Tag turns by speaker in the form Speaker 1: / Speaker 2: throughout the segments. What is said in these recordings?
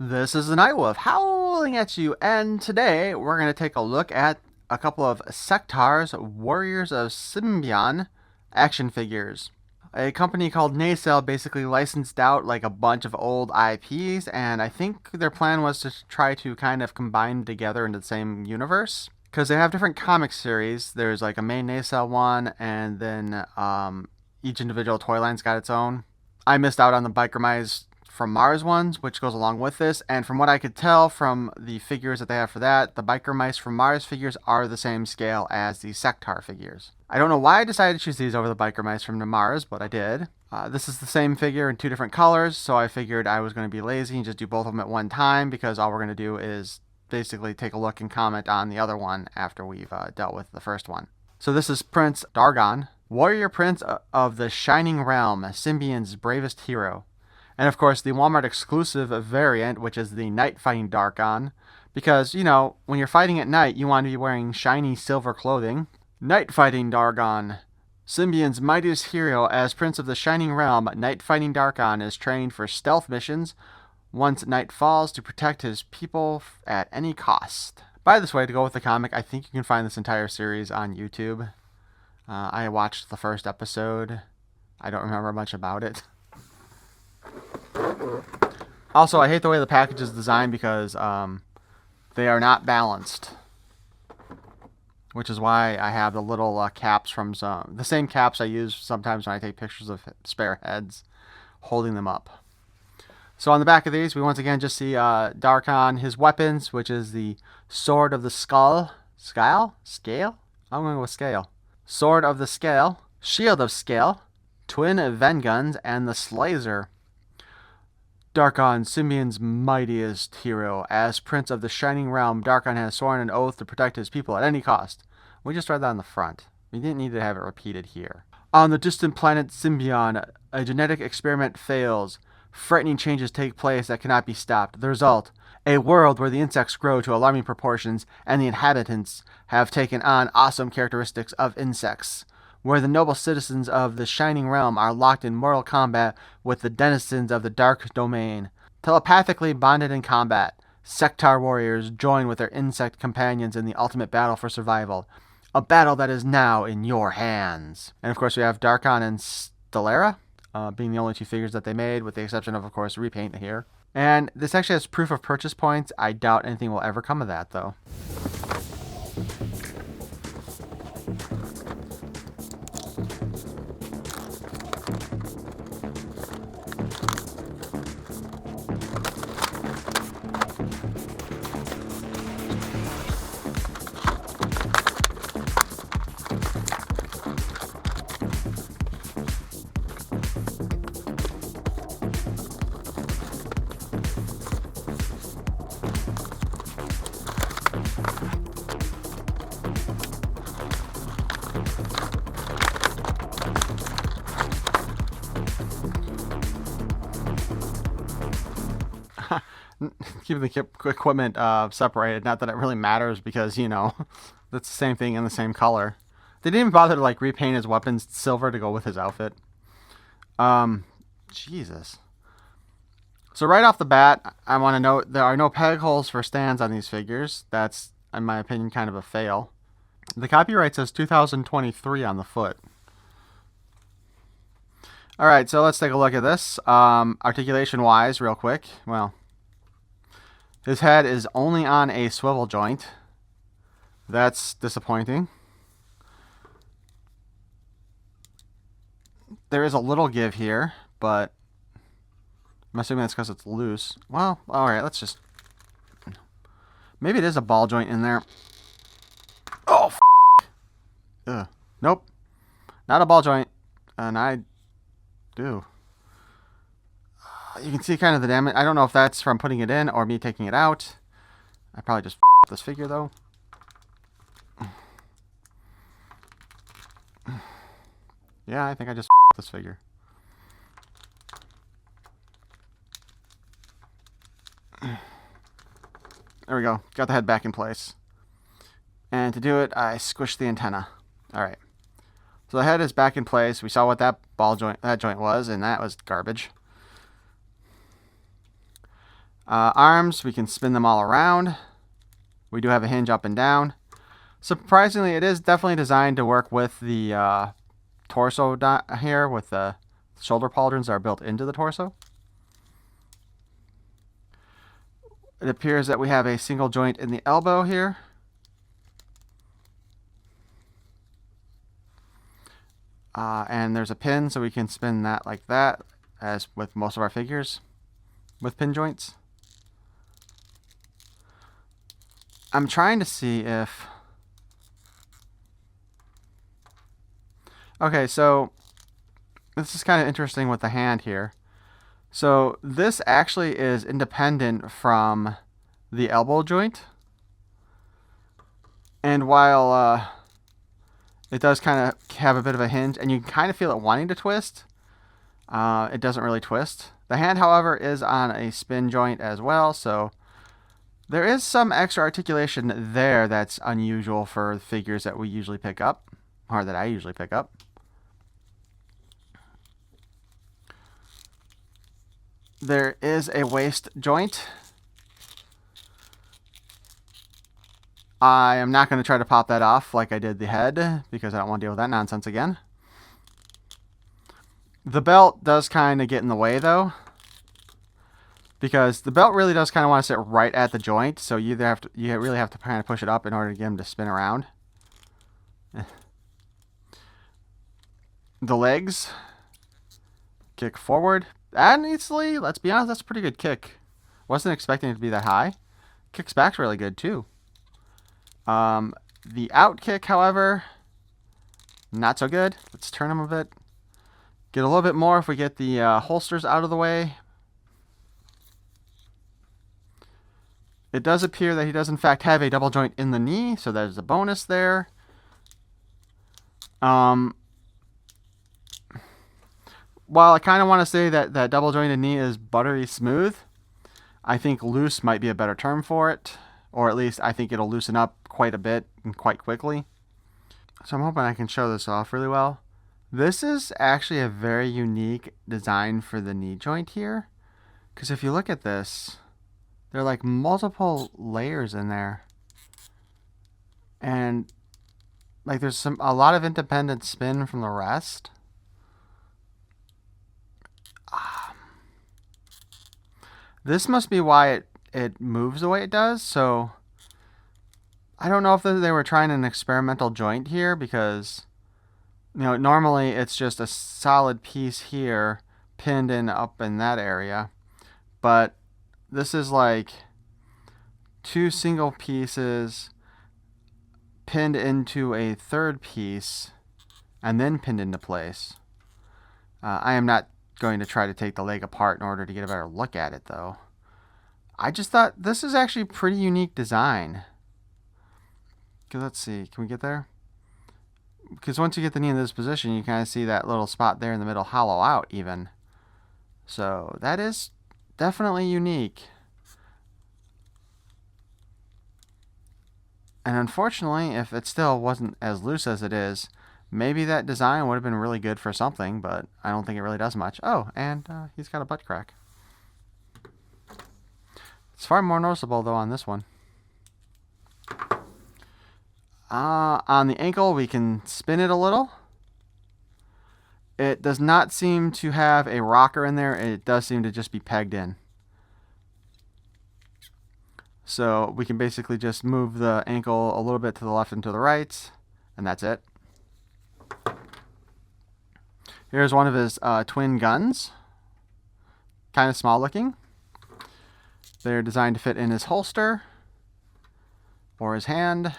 Speaker 1: This is the Nightwolf howling at you, and today we're going to take a look at a couple of Sectaurs Warriors of Symbion action figures. A company called Nacelle basically licensed out like a bunch of old IPs, and I think their plan was to try to kind of combine together into the same universe. Because they have different comic series. There's like a main Nacelle one, and then each individual toy line's got its own. I missed out on the Biker Mice from Mars ones, which goes along with this. And from what I could tell from the figures that they have for that, the Biker Mice from Mars figures are the same scale as the Sectaur figures. I don't know why I decided to choose these over the Biker Mice from Mars, but I did. This is the same figure in two different colors, so I figured I was going to be lazy and just do both of them at one time, because all we're going to do is basically take a look and comment on the other one after we've dealt with the first one. So this is Prince Dargon, Warrior Prince of the Shining Realm, Symbion's bravest hero. And of course, the Walmart exclusive variant, which is the Night Fighting Dargon, because, you know, when you're fighting at night, you want to be wearing shiny silver clothing. Night Fighting Dargon, Symbion's mightiest hero. As Prince of the Shining Realm, Night Fighting Dargon is trained for stealth missions once night falls to protect his people at any cost. By this way, to go with the comic, I think you can find this entire series on YouTube. I watched the first episode. I don't remember much about it. Also, I hate the way the package is designed because they are not balanced, which is why I have the little caps from the same caps I use sometimes when I take pictures of spare heads, holding them up. So on the back of these, we once again just see Dargon, his weapons, which is the Sword of the Skull, Scale? I'm going with Scale. Sword of the Scale, Shield of Scale, Twin Venguns, and the Slazer. Dargon, Symbion's mightiest hero. As Prince of the Shining Realm, Dargon has sworn an oath to protect his people at any cost. We just read that on the front. We didn't need to have it repeated here. On the distant planet Symbion, a genetic experiment fails. Frightening changes take place that cannot be stopped. The result, a world where the insects grow to alarming proportions and the inhabitants have taken on awesome characteristics of insects, where the noble citizens of the Shining Realm are locked in mortal combat with the denizens of the Dark Domain. Telepathically bonded in combat, Sectaur warriors join with their insect companions in the ultimate battle for survival. A battle that is now in your hands. And of course we have Dargon and Stellara, being the only two figures that they made, with the exception of course, repaint here. And this actually has proof of purchase points. I doubt anything will ever come of that, though. Keeping the equipment separated. Not that it really matters because, you know, that's the same thing in the same color. They didn't even bother to like repaint his weapons silver to go with his outfit. Jesus. So right off the bat, I want to note there are no peg holes for stands on these figures. That's, in my opinion, kind of a fail. The copyright says 2023 on the foot. Alright, so let's take a look at this. Articulation-wise, real quick. Well, his head is only on a swivel joint. That's disappointing. There is a little give here, but I'm assuming that's because it's loose. Well, alright, let's just... Maybe it is a ball joint in there. Oh, f***. Ugh. Nope. Not a ball joint. And I do. You can see kind of the damage. I don't know if that's from putting it in or me taking it out. I probably just f***ed this figure, though. Yeah, I think I just f***ed this figure. There we go. Got the head back in place. And to do it, I squished the antenna. Alright. So the head is back in place. We saw what that joint was, and that was garbage. Arms, we can spin them all around. We do have a hinge up and down. Surprisingly, it is definitely designed to work with the torso here, with the shoulder pauldrons that are built into the torso. It appears that we have a single joint in the elbow here. And there's a pin, so we can spin that like that, as with most of our figures with pin joints. I'm trying to see if... Okay, so this is kind of interesting with the hand here. So this actually is independent from the elbow joint. And while it does kind of have a bit of a hinge, and you can kind of feel it wanting to twist, it doesn't really twist. The hand, however, is on a spin joint as well, so there is some extra articulation there that's unusual for figures that we usually pick up, or that I usually pick up. There is a waist joint. I am not going to try to pop that off like I did the head, because I don't want to deal with that nonsense again. The belt does kind of get in the way, though, because the belt really does kind of want to sit right at the joint, so you really have to kind of push it up in order to get him to spin around. The legs kick forward. And easily, let's be honest, that's a pretty good kick. Wasn't expecting it to be that high. Kicks back's really good too. The out kick, however, not so good. Let's turn him a bit. Get a little bit more if we get the holsters out of the way. It does appear that he does in fact have a double joint in the knee, so there's a bonus there. While I kind of want to say that that double jointed knee is buttery smooth, I think loose might be a better term for it. Or at least I think it'll loosen up quite a bit and quite quickly. So I'm hoping I can show this off really well. This is actually a very unique design for the knee joint here. Because if you look at this, there are like multiple layers in there. And like there's a lot of independent spin from the rest. This must be why it moves the way it does. So I don't know if they were trying an experimental joint here, because normally it's just a solid piece here pinned in up in that area, but this is like two single pieces pinned into a third piece and then pinned into place. I am not going to try to take the leg apart in order to get a better look at it, though. I just thought this is actually a pretty unique design. Let's see, can we get there? Because once you get the knee in this position, you kind of see that little spot there in the middle hollow out even. So that is definitely unique. And unfortunately, if it still wasn't as loose as it is, maybe that design would have been really good for something, but I don't think it really does much. Oh, and he's got a butt crack. It's far more noticeable, though, on this one. On the ankle, we can spin it a little. It does not seem to have a rocker in there. It does seem to just be pegged in. So we can basically just move the ankle a little bit to the left and to the right, and that's it. Here's one of his twin guns. Kind of small looking. They're designed to fit in his holster or his hand.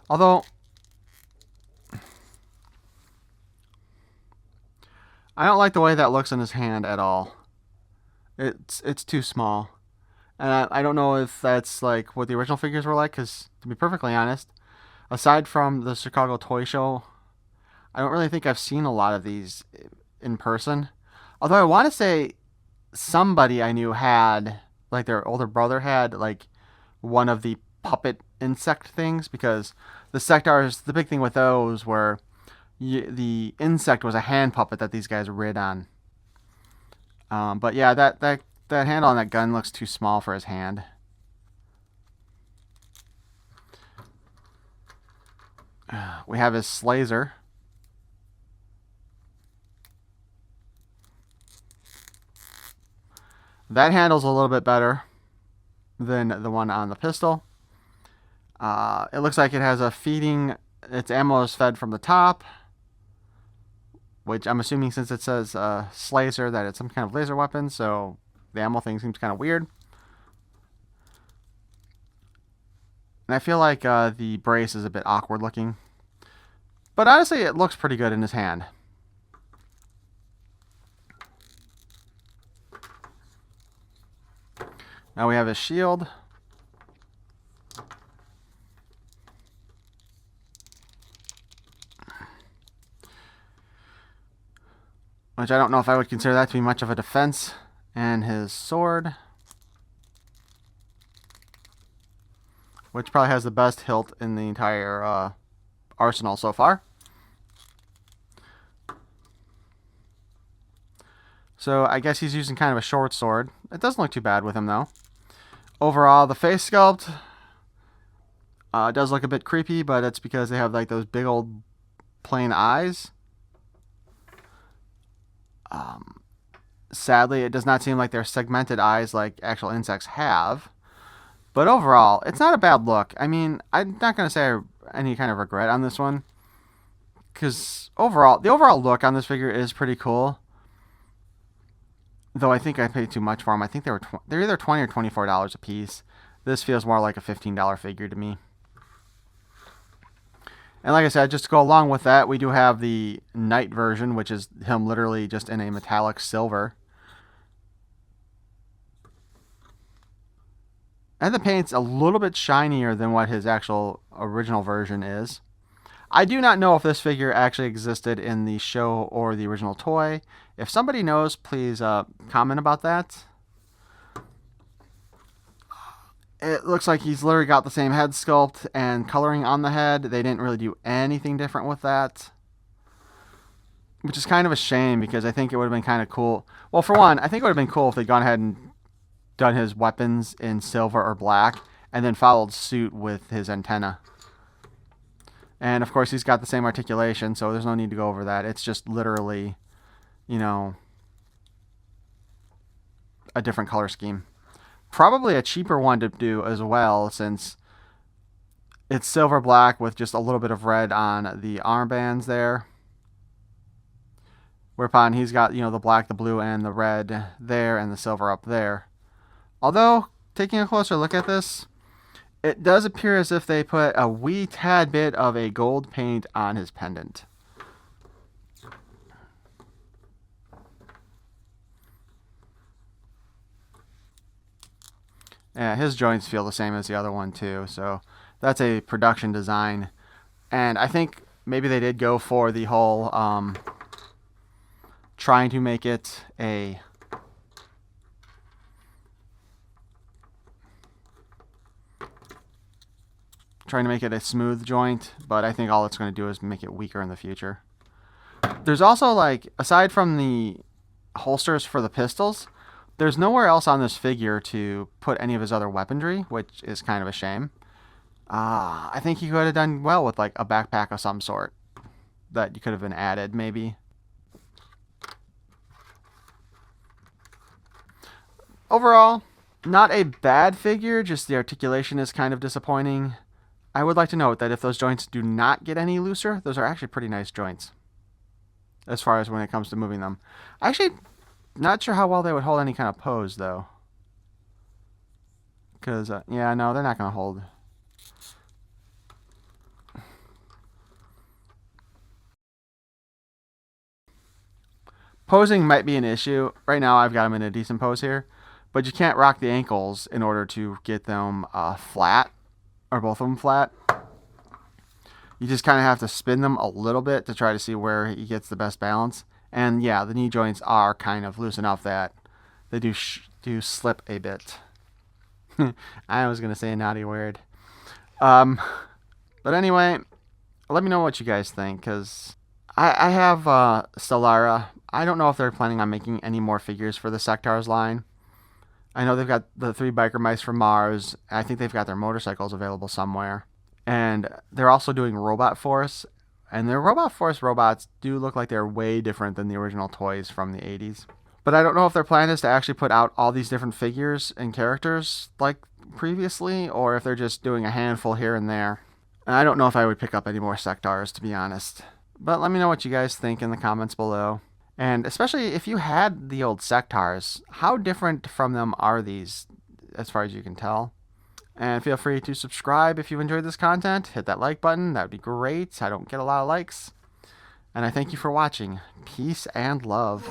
Speaker 1: Although I don't like the way that looks in his hand at all. It's too small. And I don't know if that's like what the original figures were like, because to be perfectly honest, aside from the Chicago Toy Show, I don't really think I've seen a lot of these in person. Although I want to say somebody I knew had, like their older brother had, like one of the puppet insect things, because the Sectaurs, the big thing with those were the insect was a hand puppet that these guys rid on. But yeah, that That handle on that gun looks too small for his hand. We have his Slazer. That handle's a little bit better than the one on the pistol. It looks like it has a feeding. Its ammo is fed from the top, which I'm assuming, since it says Slazer, that it's some kind of laser weapon, so the ammo thing seems kind of weird. And I feel like the brace is a bit awkward looking. But honestly, it looks pretty good in his hand. Now we have his shield. Which I don't know if I would consider that to be much of a defense. And his sword, which probably has the best hilt in the entire arsenal so far. So I guess he's using kind of a short sword. It doesn't look too bad with him, though. Overall, the face sculpt does look a bit creepy, but it's because they have like those big old plain eyes. Sadly, it does not seem like they're segmented eyes like actual insects have. But overall, it's not a bad look. I mean, I'm not going to say any kind of regret on this one, because overall, the overall look on this figure is pretty cool. Though I think I paid too much for them. I think they're either $20 or $24 a piece. This feels more like a $15 figure to me. And like I said, just to go along with that, we do have the Knight version, which is him literally just in a metallic silver. And the paint's a little bit shinier than what his actual original version is. I do not know if this figure actually existed in the show or the original toy. If somebody knows, please comment about that. It looks like he's literally got the same head sculpt and coloring on the head. They didn't really do anything different with that, which is kind of a shame, because I think it would have been kind of cool. Well, for one, I think it would have been cool if they'd gone ahead and done his weapons in silver or black and then followed suit with his antenna. And of course, he's got the same articulation, so there's no need to go over that. It's just literally, you know, a different color scheme. Probably a cheaper one to do as well, since it's silver black with just a little bit of red on the armbands there. Whereupon he's got, you know, the black, the blue, and the red there, and the silver up there. Although, taking a closer look at this, it does appear as if they put a wee tad bit of a gold paint on his pendant. Yeah, his joints feel the same as the other one too, so that's a production design. And I think maybe they did go for the whole trying to make it a smooth joint, but I think all it's going to do is make it weaker in the future. There's also, like, aside from the holsters for the pistols, there's nowhere else on this figure to put any of his other weaponry, which is kind of a shame. I think he could have done well with, like, a backpack of some sort that you could have been added, maybe. Overall, not a bad figure, just the articulation is kind of disappointing. I would like to note that if those joints do not get any looser, those are actually pretty nice joints, as far as when it comes to moving them. Actually, not sure how well they would hold any kind of pose, though. Because, yeah, no, they're not going to hold. Posing might be an issue. Right now, I've got them in a decent pose here. But you can't rock the ankles in order to get them flat, or both of them flat. You just kind of have to spin them a little bit to try to see where he gets the best balance. And yeah, the knee joints are kind of loose enough that they do slip a bit. I was going to say a naughty word. But anyway, let me know what you guys think, because I have Stellara. I don't know if they're planning on making any more figures for the Sectaurs line. I know they've got the 3 biker mice from Mars. I think they've got their motorcycles available somewhere. And they're also doing Robot Force. And their Robot Force robots do look like they're way different than the original toys from the 80s. But I don't know if their plan is to actually put out all these different figures and characters like previously, or if they're just doing a handful here and there. And I don't know if I would pick up any more Sectaurs, to be honest. But let me know what you guys think in the comments below. And especially if you had the old Sectaurs, how different from them are these, as far as you can tell? And feel free to subscribe if you enjoyed this content. Hit that like button. That would be great. I don't get a lot of likes. And I thank you for watching. Peace and love.